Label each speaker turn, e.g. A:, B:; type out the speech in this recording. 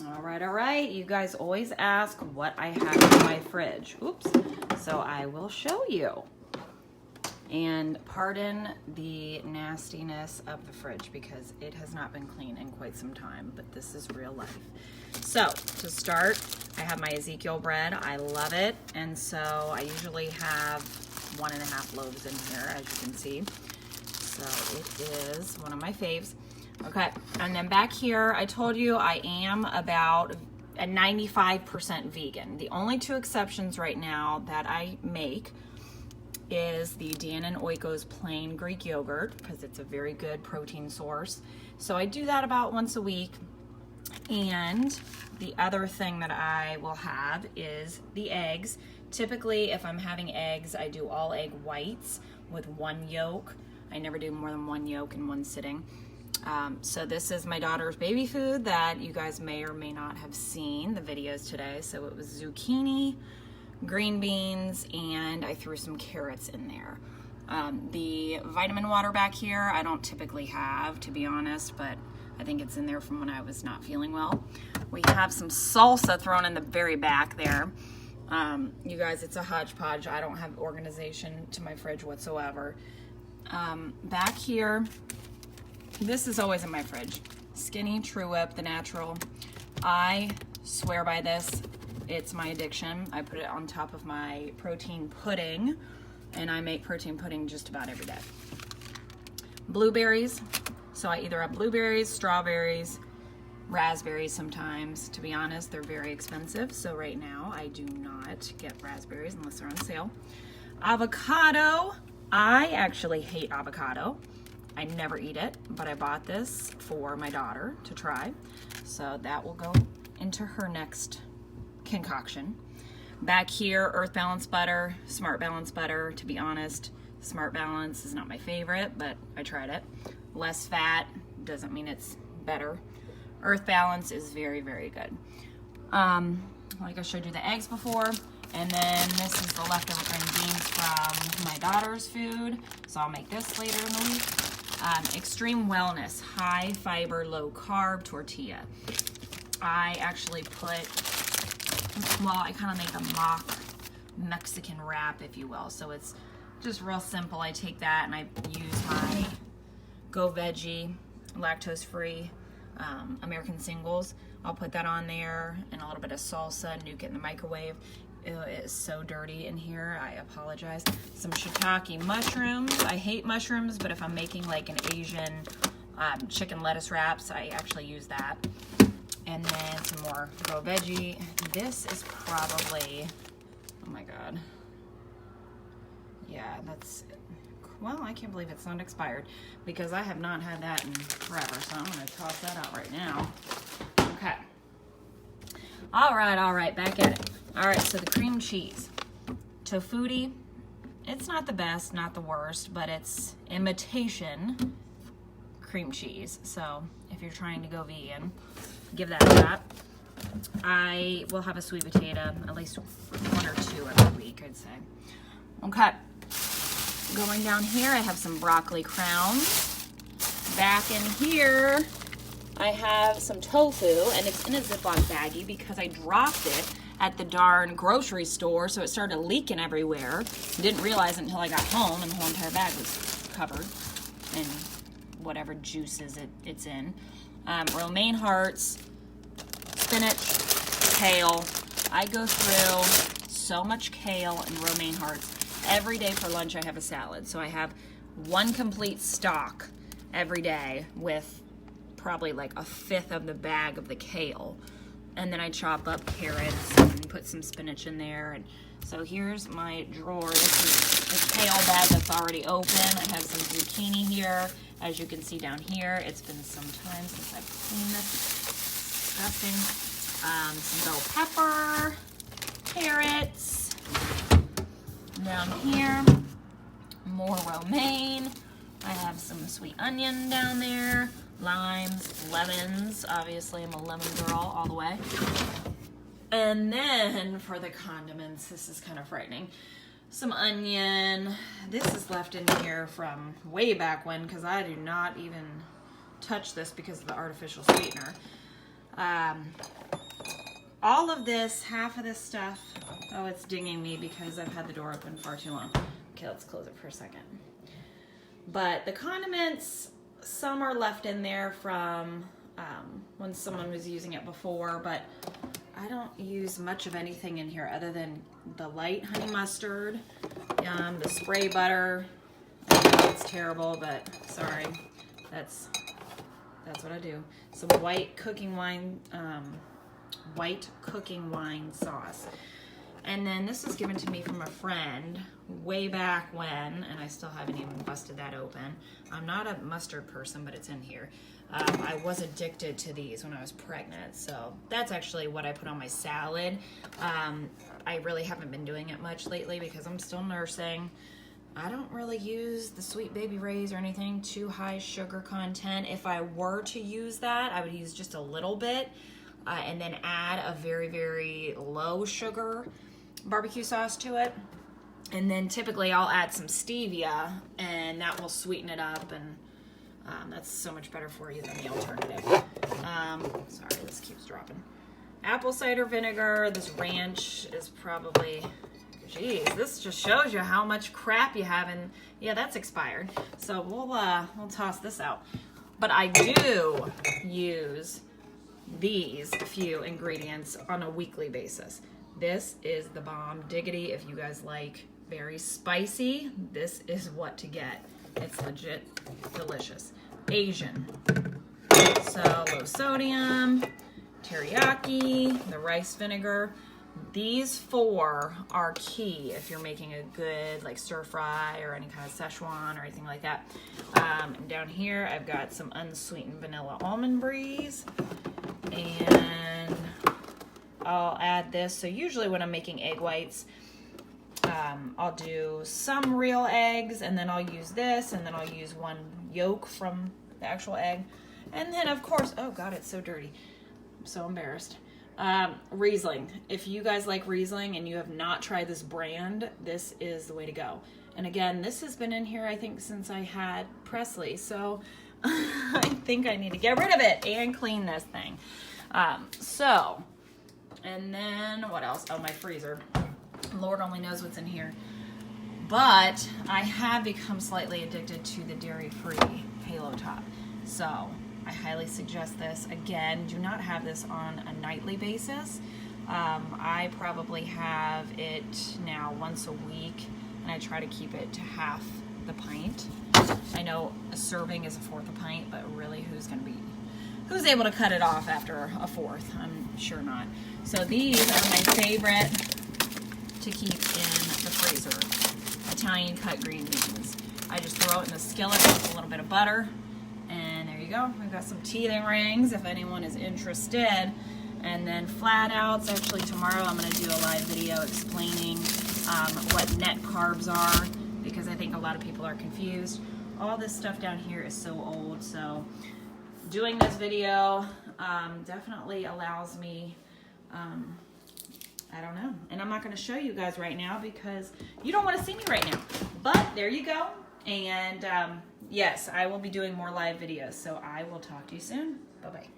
A: All right. You guys always ask what I have in my fridge. Oops. So I will show you. And pardon the nastiness of the fridge because it has not been clean in quite some time, but this is real life. So to start, I have my Ezekiel bread. I love it. And so I usually have 1.5 loaves in here, as you can see. So it is one of my faves. Okay, and then back here, I told you I am about a 95% vegan. The only 2 exceptions right now that I make is the Dan & Oiko's plain Greek yogurt because it's a very good protein source. So I do that about once a week. And the other thing that I will have is the eggs. Typically, if I'm having eggs, I do all egg whites with 1 yolk. I never do more than 1 yolk in one sitting. So this is my daughter's baby food that you guys may or may not have seen the videos today. So it was zucchini, green beans, and I threw some carrots in there. The vitamin water back here, I don't typically have, to be honest, but I think it's in there from when I was not feeling well. We have some salsa thrown in the very back there. You guys, it's a hodgepodge. I don't have organization to my fridge whatsoever. Back here, this is always in my fridge. Skinny True Whip, the natural. I swear by this. It's my addiction. I put it on top of my protein pudding, and I make protein pudding just about every day. Blueberries. So I either have blueberries, strawberries, raspberries sometimes. To be honest, they're very expensive. So right now I do not get raspberries unless they're on sale. Avocado. I actually hate avocado. I never eat it, but I bought this for my daughter to try. So that will go into her next concoction. Back here, Earth Balance butter, Smart Balance butter. To be honest, Smart Balance is not my favorite, but I tried it. Less fat doesn't mean it's better. Earth Balance is very, very good. Like I showed you the eggs before. And then this is the leftover green beans from my daughter's food. So I'll make this later in the week. Extreme Wellness, high fiber, low carb tortilla. I actually put, well, I kind of make a mock Mexican wrap, if you will. So it's just real simple. I take that and I use my Go Veggie, lactose-free American Singles. I'll put that on there and a little bit of salsa, nuke it in the microwave. Ew, it is so dirty in here. I apologize. Some shiitake mushrooms. I hate mushrooms, but if I'm making like an Asian chicken lettuce wraps, I actually use that. And then some more Go Veggie. This is probably, oh my God. Yeah, that's, well, I can't believe it's not expired because I have not had that in forever. So I'm going to toss that out right now. Okay. All right, back at it. All right, so the cream cheese. Tofutti, it's not the best, not the worst, but it's imitation cream cheese. So if you're trying to go vegan, give that a shot. I will have a sweet potato, at least 1 or 2 every week, I'd say. Okay, going down here, I have some broccoli crowns. Back in here, I have some tofu, and it's in a Ziploc baggie because I dropped it at the darn grocery store, so it started leaking everywhere. Didn't realize it until I got home, and the whole entire bag was covered in whatever juices it's in. Romaine hearts, spinach, kale. I go through so much kale and romaine hearts. Every day for lunch I have a salad, so I have 1 complete stock every day with probably like 1/5 of the bag of the kale. And then I chop up carrots and put some spinach in there. And so here's my drawer. This is a kale bag that's already open. I have some zucchini here. As you can see down here, it's been some time since I've cleaned this. It's disgusting. Some bell pepper, carrots. Down here, more romaine. I have some sweet onion down there. Limes, lemons. Obviously, I'm a lemon girl all the way. And then for the condiments, this is kind of frightening. Some onion. This is left in here from way back when because I do not even touch this because of the artificial sweetener. all of this, half of this stuff, oh, it's dinging me because I've had the door open far too long. Okay, let's close it for a second. But the condiments, some are left in there from when someone was using it before, but I don't use much of anything in here other than the light honey mustard, the spray butter. I know it's terrible, but sorry, that's what I do. Some white cooking wine sauce. And then this was given to me from a friend way back when, and I still haven't even busted that open. I'm not a mustard person, but it's in here. I was addicted to these when I was pregnant, so that's actually what I put on my salad. I really haven't been doing it much lately because I'm still nursing. I don't really use the Sweet Baby Ray's or anything too high sugar content. If I were to use that, I would use just a little bit and then add a very, very low sugar barbecue sauce to it. And then typically I'll add some stevia and that will sweeten it up, and that's so much better for you than the alternative. Sorry, this keeps dropping. Apple cider vinegar. This ranch is probably, geez, this just shows you how much crap you have, and yeah, that's expired. So we'll toss this out. But I do use these few ingredients on a weekly basis. This is the bomb diggity. If you guys like very spicy, this is what to get. It's legit delicious. Asian. So low sodium, teriyaki, the rice vinegar. These four are key if you're making a good like stir fry or any kind of Szechuan or anything like that. And down here I've got some unsweetened vanilla almond bries, and I'll add this. So usually when I'm making egg whites, I'll do some real eggs, and then I'll use this, and then I'll use one yolk from the actual egg. And then of course, oh God, it's so dirty. I'm so embarrassed. Riesling. If you guys like Riesling and you have not tried this brand, this is the way to go. And again, this has been in here I think since I had Presley, so I think I need to get rid of it and clean this thing. And then what else? Oh, my freezer. Lord only knows what's in here. But I have become slightly addicted to the dairy-free Halo Top. So I highly suggest this. Again, do not have this on a nightly basis. I probably have it now once a week, and I try to keep it to half the pint. I know a serving is a fourth a pint, but really who's able to cut it off after a fourth? I'm sure not. So these are my favorite to keep in the freezer. Italian cut green beans. I just throw it in the skillet with a little bit of butter, and there you go. We've got some teething rings if anyone is interested. And then flat outs. Actually, tomorrow I'm going to do a live video explaining what net carbs are, because I think a lot of people are confused. All this stuff down here is so old, so doing this video definitely allows me, I don't know. And I'm not going to show you guys right now because you don't want to see me right now. But there you go. And yes, I will be doing more live videos, so I will talk to you soon. Bye-bye.